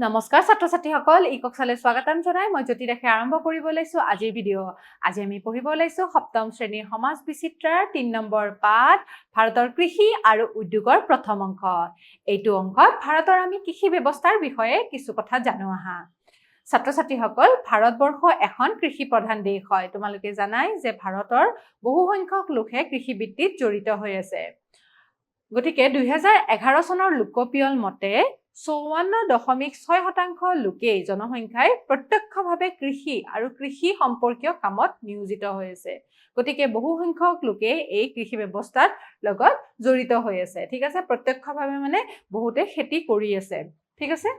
নমস্কাৰ ছাত্ৰ ছাত্ৰীসকল ই কক্ষালৈ স্বাগতম জনাই মই জ্যোতি দেখে আৰম্ভ কৰিব লৈছো আজিৰ ভিডিঅ' আজি আমি পঢ়িব লৈছো সপ্তম শ্ৰেণীৰ সমাজ বিচিত্ৰাৰ ৩ নম্বৰ পাঠ ভাৰতৰ কৃষি আৰু উদ্যোগৰ প্ৰথম অংশ এইটো অংকত ভাৰতৰ আমি কৃষি ব্যৱস্থাৰ বিষয়ে কিছু কথা জানো আহা ছাত্ৰ ছাত্ৰীসকল ভাৰতবৰ্ষ এখন কৃষি প্ৰধান দেশ হয় তোমালোকে জানাই যে ভাৰতৰ বহু সংখ্যক লোকে কৃষি বৃত্তিত জড়িত হৈ আছে গতিকে ২০১১ চনৰ লোকপিয়ল মতে ৫৪.৬% লোকেই জনসংখ্যাই প্ৰত্যক্ষভাৱে কৃষি আৰু কৃষি সম্পৰ্কীয় কামত নিয়োজিত হৈ আছে গতিকে বহু সংখ্যক লোকে এই কৃষি ব্যৱস্থাৰ লগত জড়িত হৈ আছে ঠিক আছে প্ৰত্যক্ষভাৱে মানে বহুতে খেতি কৰি আছে ঠিক আছে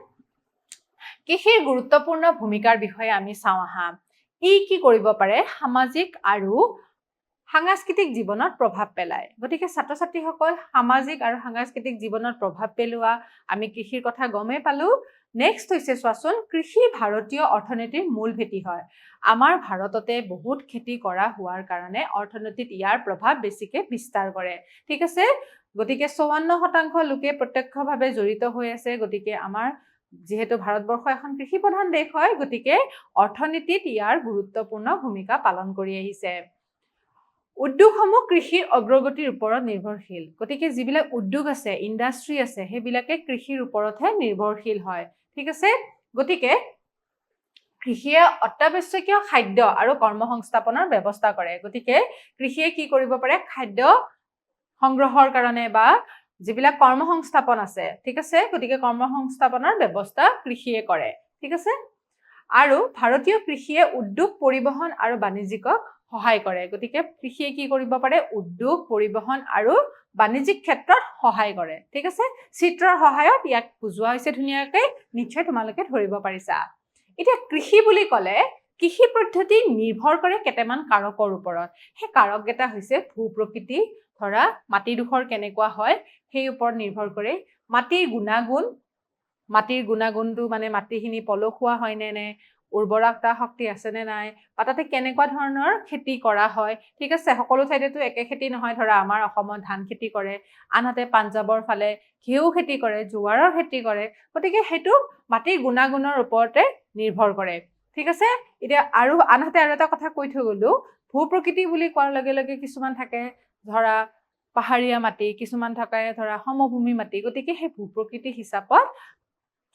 কৃষিৰ গুৰুত্বপূৰ্ণ ভূমিকাৰ বিষয়ে আমি চাওঁ আহা ই কি কৰিব পাৰে সামাজিক আৰু সাংস্কৃতিক জীৱনত প্ৰভাৱ পেলায় গতিকে ছাত্ৰ ছাত্ৰীসকল সামাজিক আৰু সাংস্কৃতিক জীৱনত প্ৰভাৱ পেলোৱা আমি কৃষিৰ কথা গমে পালো নেক্সট হৈছে চোৱাচোন কৃষি ভাৰতীয় অৰ্থনীতিৰ মূল ভেটি হয় আমাৰ ভাৰততে বহুত খেতি কৰা হোৱাৰ কাৰণে অৰ্থনীতিত ইয়াৰ প্ৰভাৱ বেছিকে বিস্তাৰ কৰে ঠিক আছে গতিকে ৫৪% লোকে প্ৰত্যক্ষভাৱে জড়িত হৈ আছে গতিকে আমাৰ যেহেতু ভাৰতবৰ্ষ এখন কৃষি প্ৰধান দেশ হয় গতিকে অৰ্থনীতিত ইয়াৰ গুৰুত্বপূৰ্ণ ভূমিকা পালন কৰি আহিছে উদ্যোগসমূহ কৃষিৰ অগ্ৰগতিৰ ওপৰত নিৰ্ভৰশীল গতিকে যিবিলাক উদ্যোগ আছে ইণ্ডাষ্ট্ৰি আছে সেইবিলাকে কৃষিৰ ওপৰতহে নিৰ্ভৰশীল হয় ঠিক আছে গতিকে কৃষিয়ে অত্যাৱশ্যকীয় খাদ্য আৰু কৰ্মসংস্থাপনৰ ব্যৱস্থা কৰে গতিকে কৃষিয়ে কি কৰিব পাৰে খাদ্য সংগ্ৰহৰ কাৰণে বা যিবিলাক কৰ্মসংস্থাপন আছে ঠিক আছে গতিকে কৰ্মসংস্থাপনৰ ব্যৱস্থা কৃষিয়ে কৰে ঠিক আছে আৰু ভাৰতীয় কৃষিয়ে উদ্যোগ পৰিবহন আৰু বাণিজ্যিকক সহায় কৰে গতিকে কৃষিয়ে কি কৰিব পাৰে উদ্যোগ পৰিবহন আৰু বাণিজ্যিক ক্ষেত্ৰত সহায় কৰে ঠিক আছে চিত্ৰৰ সহায়ত ইয়াক বুজোৱা হৈছে ধুনীয়াকৈ নিশ্চয় তোমালোকে ধৰিব পাৰিছা এতিয়া কৃষি বুলি ক'লে কৃষি পদ্ধতি নিৰ্ভৰ কৰে কেইটামান কাৰকৰ ওপৰত সেই কাৰককেইটা হৈছে ভূ-প্ৰকৃতি ধৰা মাটিডোখৰ কেনেকুৱা হয় সেই ওপৰত নিৰ্ভৰ কৰে মাটিৰ গুণাগুণটো মানে মাটিখিনি পলসুৱা হয় নে উৰ্বৰতা শক্তি আছে নে নাই বা তাতে কেনেকুৱা ধৰণৰ খেতি কৰা হয় ঠিক আছে সকলো ঠাইতেতো একে খেতি নহয় ধৰা আমাৰ অসমত ধান খেতি কৰে আনহাতে পাঞ্জাবৰ ফালে ঘেঁহু খেতি কৰে জোৱাৰৰ খেতি কৰে গতিকে সেইটো মাটিৰ গুণাগুণৰ ওপৰতে নিৰ্ভৰ কৰে ঠিক আছে এতিয়া আৰু আনহাতে আৰু এটা কথা কৈ থৈ গলো ভূ-প্ৰকৃতি বুলি কোৱাৰ লগে লগে কিছুমান থাকে ধৰা পাহাৰীয়া মাটি কিছুমান থাকে ধৰা সমভূমি মাটি গতিকে সেই ভূ-প্ৰকৃতি হিচাপত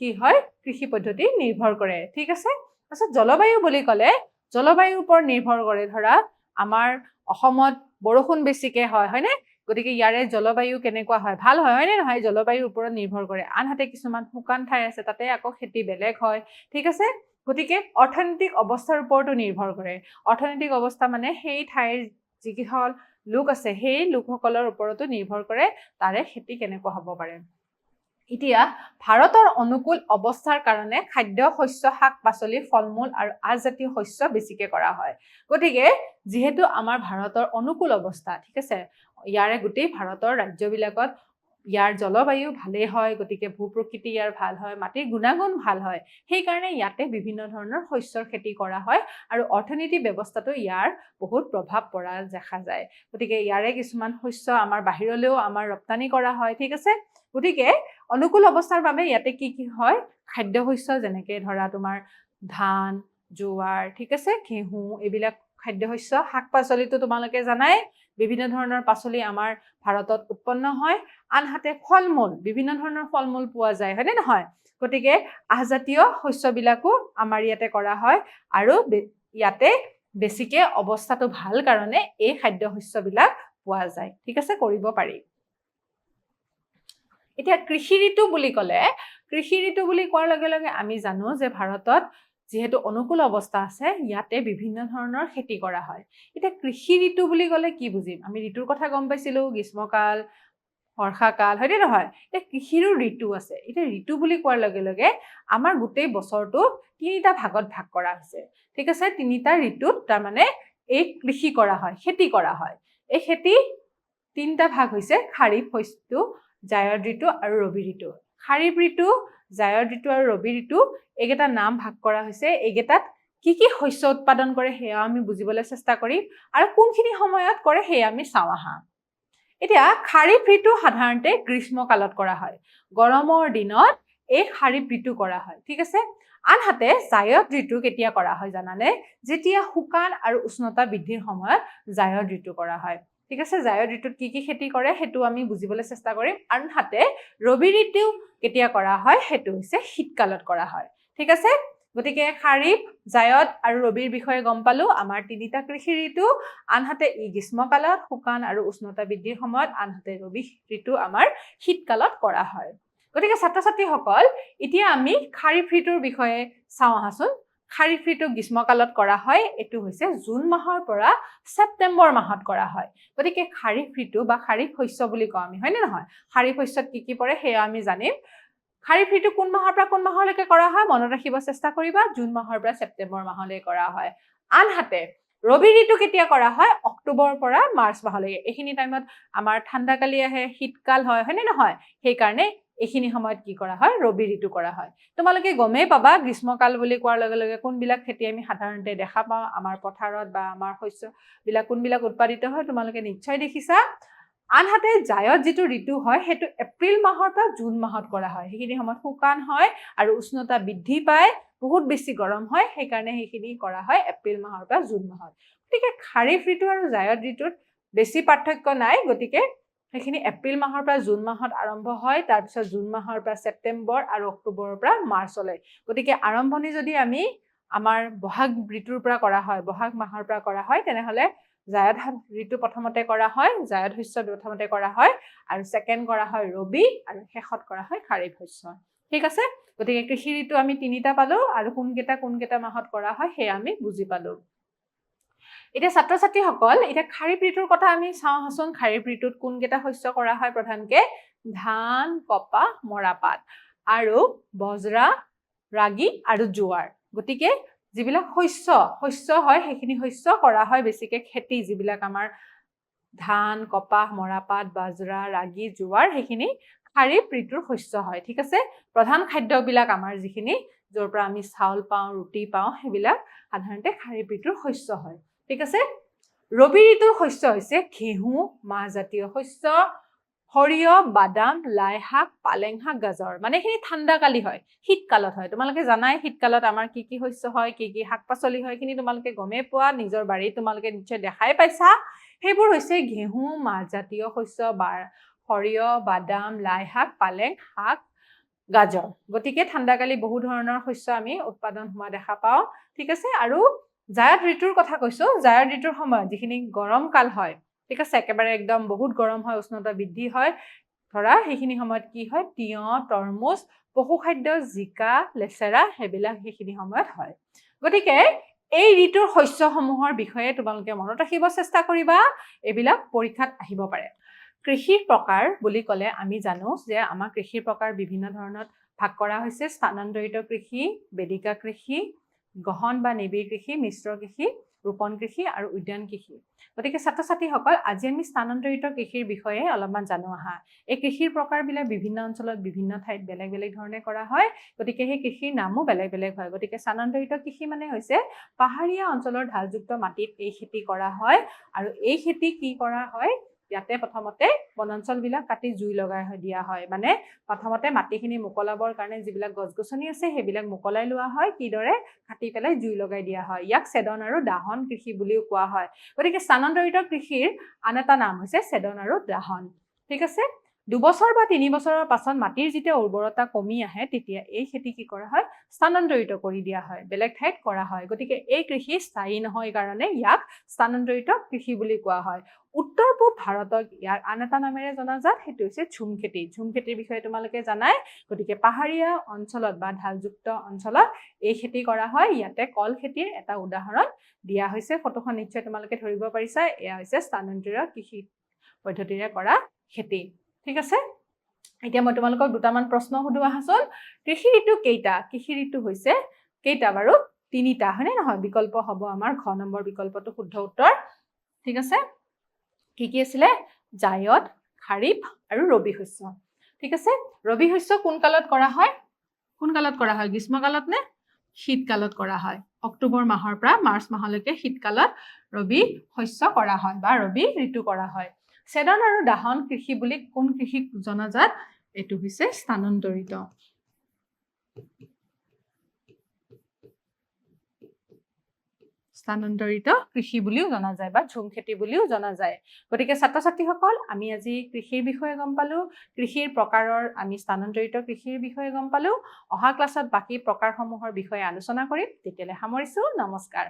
কি হয় কৃষি পদ্ধতি নিৰ্ভৰ কৰে ঠিক আছে তাৰপিছত জলবায়ু বুলি ক'লে জলবায়ুৰ ওপৰত নিৰ্ভৰ কৰে ধৰা আমাৰ অসমত বৰষুণ বেছিকে হয়নে গতিকে ইয়াৰে জলবায়ু কেনেকুৱা হয় ভাল হয়নে নহয় জলবায়ুৰ ওপৰত নিৰ্ভৰ কৰে আনহাতে কিছুমান শুকান ঠাই আছে তাতে আকৌ খেতি বেলেগ হয় ঠিক আছে গতিকে অৰ্থনৈতিক অৱস্থাৰ ওপৰতো নিৰ্ভৰ কৰে অৰ্থনৈতিক অৱস্থা মানে সেই ঠাইৰ যিকেইখন লোক আছে সেই লোকসকলৰ ওপৰতো নিৰ্ভৰ কৰে তাৰে খেতি কেনেকুৱা হ'ব পাৰে এতিয়া ভাৰতৰ অনুকূল অৱস্থাৰ কাৰণে খাদ্য শস্য শাক-পাচলি ফল-মূল আৰু আজজাতীয় শস্য বেছিকে কৰা হয় গতিকে যেহেতু আমাৰ ভাৰতৰ অনুকূল অৱস্থা ঠিক আছে ইয়াৰে গোটেই ভাৰতৰ ৰাজ্যবিলাকত ইয়াৰ জলবায়ু ভালেই হয় গতিকে ভূ-প্ৰকৃতি ইয়াৰ ভাল হয় মাটিৰ গুণাগুণ ভাল হয় সেইকাৰণে ইয়াতে বিভিন্ন ধৰণৰ শস্যৰ খেতি কৰা হয় আৰু অৰ্থনীতি ব্যৱস্থাটো ইয়াৰ বহুত প্ৰভাৱ পৰা দেখা যায় গতিকে ইয়াৰে কিছুমান শস্য আমাৰ বাহিৰলৈও আমাৰ ৰপ্তানি কৰা হয় ঠিক আছে গতিকে অনুকূল অৱস্থাৰ বাবে ইয়াতে কি হয় খাদ্য শস্য যেনেকে ধৰা তোমাৰ ধান জোৱাৰ ঠিক আছে ঘেঁহু এইবিলাক খাদ্য শস্য শাক-পাচলিটো তোমালোকে জানাই বিভিন্ন ধৰণৰ পাচলি আমাৰ ভাৰতত উৎপন্ন হয় আনহাতে ফল-মূল বিভিন্ন ধৰণৰ ফল-মূল পোৱা যায় হয়নে নহয় গতিকে আহজাতীয় শস্যবিলাকো আমাৰ ইয়াতে কৰা হয় আৰু ইয়াতে বেছিকে অৱস্থাটো ভাল কাৰণে এই খাদ্য শস্যবিলাক পোৱা যায় ঠিক আছে কৰিব পাৰি এতিয়া কৃষি ঋতু বুলি কোৱাৰ লগে লগে আমি জানো যে ভাৰতত যেহেতু অনুকূল অৱস্থা আছে ইয়াতে বিভিন্ন ধৰণৰ খেতি কৰা হয় এতিয়া কৃষি ঋতু বুলি ক'লে কি বুজিম আমি ঋতুৰ কথা গম পাইছিলো গ্ৰীষ্মকাল বৰ্ষাকাল হয়নে নহয় এতিয়া কৃষিৰো ঋতু আছে এতিয়া ঋতু বুলি কোৱাৰ লগে লগে আমাৰ গোটেই বছৰটো তিনিটা ভাগত ভাগ কৰা হৈছে ঠিক আছে তিনিটা ঋতুত তাৰমানে এই কৃষি কৰা হয় খেতি কৰা হয় এই খেতি তিনিটা ভাগ হৈছে খাৰিফ ঋতু জায়দ ঋতু আৰু ৰবি ঋতু খাৰিফ ঋতু জায়দ ঋতু আৰু ৰবি ঋতু এইকেইটা নাম ভাগ কৰা হৈছে এইকেইটাত কি কি শস্য উৎপাদন কৰে সেয়া আমি বুজিবলৈ চেষ্টা কৰিম আৰু কোনখিনি সময়ত কৰে সেয়া আমি চাওঁ আহা এতিয়া খাৰিফ ঋতু সাধাৰণতে গ্ৰীষ্মকালত কৰা হয় গৰমৰ দিনত এই খাৰিফ ঋতু কৰা হয় ঠিক আছে আনহাতে জায়দ ঋতু কেতিয়া কৰা হয় জানানে যেতিয়া শুকান আৰু উষ্ণতা বৃদ্ধিৰ সময়ত জায়দ ঋতু কৰা হয় ঠিক আছে জায়দ ঋতুত কি খেতি কৰে হেতু আমি বুজিবলৈ চেষ্টা কৰিম আনহাতে ৰবি ঋতু কেতিয়া কৰা হয় হেতু হৈছে শীতকালত কৰা হয় ঠিক আছে গতিকে খাৰিফ জায়দ আৰু ৰবিৰ বিষয়ে গম পালো আমাৰ তিনিটা কৃষি ঋতু আনহাতে ই গ্ৰীষ্মকালত শুকান আৰু উষ্ণতা বৃদ্ধিৰ সময়ত আনহাতে ৰবি ঋতু আমাৰ শীতকালত কৰা হয় গতিকে ছাত্ৰ-ছাত্ৰীসকল এতিয়া আমি খাৰিফ ঋতুৰ বিষয়ে চাওঁ আহাচোন খাৰিফ ঋতু গ্ৰীষ্মকালত কৰা হয় এটো হৈছে জুন মাহৰ পৰা ছেপ্টেম্বৰ মাহত কৰা হয় গতিকে খাৰিফ ঋতু বা খাৰিফ শস্য বুলি কওঁ আমি হয় নে নহয় খাৰিফ শস্যত কি পৰে হেয়া আমি জানিম খাৰিফ ঋতু কোন মাহৰ পৰা কোন মাহলৈকে কৰা হয় মনত ৰাখিব চেষ্টা কৰিবা জুন মাহৰ পৰা ছেপ্টেম্বৰ মাহলৈ কৰা হয় আনহাতে ৰবি ঋতু কেতিয়া কৰা হয় অক্টোবৰৰ পৰা মাৰ্চ মাহলৈকে এইখিনি টাইমত আমাৰ ঠাণ্ডাকালি আহে শীতকাল হয় হয়নে নহয় সেই কাৰণে এইখিনি সময়ত কি কৰা হয় ৰবি ঋতু কৰা হয় তোমালোকে গমেই পাবা গ্ৰীষ্মকাল বুলি কোৱাৰ লগে লগে কোনবিলাক খেতি আমি সাধাৰণতে দেখা পাওঁ আমাৰ পথাৰত বা আমাৰ শস্য বিলাক কোনবিলাক উৎপাদিত হয় তোমালোকে নিশ্চয় দেখিছা আনহাতে জায়দ যেটো ঋতু হয় হেতু এপ্ৰিল মাহৰ পৰা জুন মাহত কৰা হয় সেইখিনি সময়ত শুকান হয় আৰু উষ্ণতা বৃদ্ধি পায় বহুত বেছি গৰম হয় সেই কাৰণে সেইখিনি কৰা হয় এপ্ৰিল মাহৰ পৰা জুন মাহত গতিকে খাৰিফ ঋতু আৰু জায়দ ঋতুত বেছি পাৰ্থক্য নাই গতিকে সেইখিনি এপ্ৰিল মাহৰ পৰা জুন মাহত আৰম্ভ হয় তাৰ পিছত জুন মাহৰ পৰা ছেপ্টেম্বৰ আৰু অক্টোবৰৰ পৰা মাৰ্চলৈ গতিকে আৰম্ভণি যদি আমি আমাৰ বহাগ ঋতুৰ পৰা কৰা হয় বহাগ মাহৰ পৰা কৰা হয় তেনেহলে জায়দ ঋতু প্ৰথমতে কৰা হয় জায়দ শস্য প্ৰথমতে কৰা হয় আৰু সেকেন্ড কৰা হয় ৰবি আৰু শেষত কৰা হয় খাৰিফ শস্য ঠিক আছে গতিকে কৃষি ঋতু আমি তিনিটা পালো আৰু কোনকেটা মাহত কৰা হয় হে আমি বুজি পালো এতিয়া ছাত্ৰ-ছাত্ৰীসকল এতিয়া খাৰিফ ঋতুৰ কথা আমি চাওঁ হাচোন খাৰিফ ঋতুত কোনকেটা শস্য কৰা হয় প্ৰধানকে ধান কপাহ মৰাপাট আৰু বজৰা ৰাগি আৰু জোৱাৰ গতিকে যিবিলাক শস্য হয় সেইখিনি শস্য কৰা হয় বেছিকে খেতি যিবিলাক আমাৰ ধান কপাহ মৰাপাট বাজৰা ৰাগি জোৱাৰ সেইখিনি খাৰিফ ঋতুৰ শস্য হয় ঠিক আছে প্ৰধান খাদ্যবিলাক আমাৰ যিখিনি যৰ পৰা আমি চাউল পাওঁ ৰুটি পাওঁ সেইবিলাক সাধাৰণতে খাৰিফ ঋতুৰ শস্য হয় ঠিক আছে ৰবি ঋতুৰ শস্য হৈছে ঘেঁহু মাহ জাতীয় শস্য সৰিয়হ বাদাম লাই শাক পালেং শাক গাজৰ মানে এইখিনি ঠাণ্ডাকালি হয় শীতকালত হয় তোমালোকে জানাই শীতকালত আমাৰ কি শস্য হয় কি শাক-পাচলি হয় এইখিনি তোমালোকে গমেই পোৱা নিজৰ বাৰীত তোমালোকে নিশ্চয় দেখাই পাইছা সেইবোৰ হৈছে ঘেঁহু মাহ জাতীয় শস্য বা সৰিয়হ বাদাম লাই শাক পালেং শাক গাজৰ গতিকে ঠাণ্ডাকালি বহু ধৰণৰ শস্য আমি উৎপাদন হোৱা দেখা পাওঁ ঠিক আছে আৰু জায়দ ঋতুৰ কথা কৈছো জায়দ ঋতুৰ সময়ত যিখিনি গৰম কাল হয় ঠিক আছে একেবাৰে একদম বহুত গৰম হয় উষ্ণতা বৃদ্ধি হয় ধৰা সেইখিনি সময়ত কি হয় তিয়হ তৰমুজ পশুখাদ্য জিকা লেচেৰা হেবিলাক সেইখিনি সময়ত হয় গতিকে এই ঋতুৰ শস্যসমূহৰ বিষয়ে তোমালোকে মনত ৰাখিব চেষ্টা কৰিবা এইবিলাক পৰীক্ষাত আহিব পাৰে কৃষিৰ প্ৰকাৰ বুলি ক'লে আমি জানো যে আমাৰ কৃষিৰ প্ৰকাৰ বিভিন্ন ধৰণত ভাগ কৰা হৈছে স্থানান্তৰিত কৃষি বেদিকা কৃষি গহন বা নিবিড় কৃষি মিশ্ৰ কৃষি ৰোপণ কৃষি আৰু উদ্যান কৃষি গতিকে ছাত্ৰ-ছাত্ৰীসকল আজি আমি স্থানান্তৰিত কৃষিৰ বিষয়ে অলপমান জানো আহা এই কৃষিৰ প্ৰকাৰবিলাক বিভিন্ন অঞ্চলত বিভিন্ন ঠাইত বেলেগ বেলেগ ধৰণে কৰা হয় গতিকে সেই কৃষিৰ নামো বেলেগ বেলেগ হয় গতিকে স্থানান্তৰিত কৃষি মানে হৈছে পাহাৰীয়া অঞ্চলৰ ঢালযুক্ত মাটিত এই খেতি কৰা হয় আৰু এই খেতি কি কৰা হয় ইয়াতে প্ৰথমতে বনাঞ্চলবিলাক কাটি জুই লগাই দিয়া হয় মানে প্ৰথমতে মাটিখিনি মুকলাবৰ কাৰণে যিবিলাক গছ-গছনি আছে সেইবিলাক মুকলাই লোৱা হয় কিদৰে কাটি পেলাই জুই লগাই দিয়া হয় ইয়াক ছেদন আৰু দাহন কৃষি বুলিও কোৱা হয় গতিকে স্থানান্তৰিত কৃষিৰ আন এটা নাম হৈছে ছেদন আৰু দাহন ঠিক আছে 2 বছৰ বা 3 বছৰৰ পাছত মাটিৰ যেতিয়া উৰ্বৰতা কমি আহে তেতিয়া এই খেতি কি কৰা হয় স্থানান্তৰিত কৰি দিয়া হয় বেলেগ ঠাইত কৰা হয় গতিকে এই কৃষি স্থায়ী নহয় কাৰণে ইয়াক স্থানান্তৰিত কৃষি বুলি কোৱা হয় উত্তৰ পূব ভাৰতক ইয়াৰ আন এটা নামেৰে জনাজাত হেতু হৈছে ঝুম খেতিৰ বিষয়ে তোমালোকে জানাই গতিকে পাহাৰীয়া অঞ্চলত বা ঢালযুক্ত অঞ্চলত এই খেতি কৰা হয় ইয়াতে কল খেতিৰ এটা উদাহৰণ দিয়া হৈছে ফটোখন নিশ্চয় তোমালোকে ধৰিব পাৰিছা এয়া হৈছে স্থানান্তৰিত কৃষি পদ্ধতিৰে কৰা খেতি ঠিক আছে এতিয়া মই তোমালোকক দুটামান প্ৰশ্ন সুধো আহাচোন কৃষি ঋতু কেইটা কৃষি ঋতু হৈছে কেইটা বাৰু তিনিটা হয়নে নহয় বিকল্প হ'ব আমাৰ ঘ নম্বৰ বিকল্পটো শুদ্ধ উত্তৰ ঠিক আছে কি আছিলে জায়দ খাৰিফ আৰু ৰবি শস্য ঠিক আছে ৰবি শস্য কোন কালত কৰা হয় গ্ৰীষ্মকালত নে শীতকালত কৰা হয় অক্টোবৰ মাহৰ পৰা মাৰ্চ মাহলৈকে শীতকালত ৰবি শস্য কৰা হয় বা ৰবি ঋতু কৰা হয় ছেদন আৰু দাহন কৃষি বুলি কোন কৃষিক জনাজাত এটো হৈছে স্থানান্তৰিত স্থানান্তৰিত কৃষি বুলিও জনা যায় বা ঝুম খেতি বুলিও জনা যায়। গতিকে ছাত্ৰ-ছাত্ৰীসকল, আমি আজি কৃষিৰ বিষয়ে গম পালো, কৃষিৰ প্ৰকাৰৰ আমি স্থানান্তৰিত কৃষিৰ বিষয়ে গম পালো। অহা ক্লাছত বাকী প্ৰকাৰসমূহৰ বিষয়ে আলোচনা কৰিম। তেতিয়ালৈ সামৰিছো, নমস্কাৰ।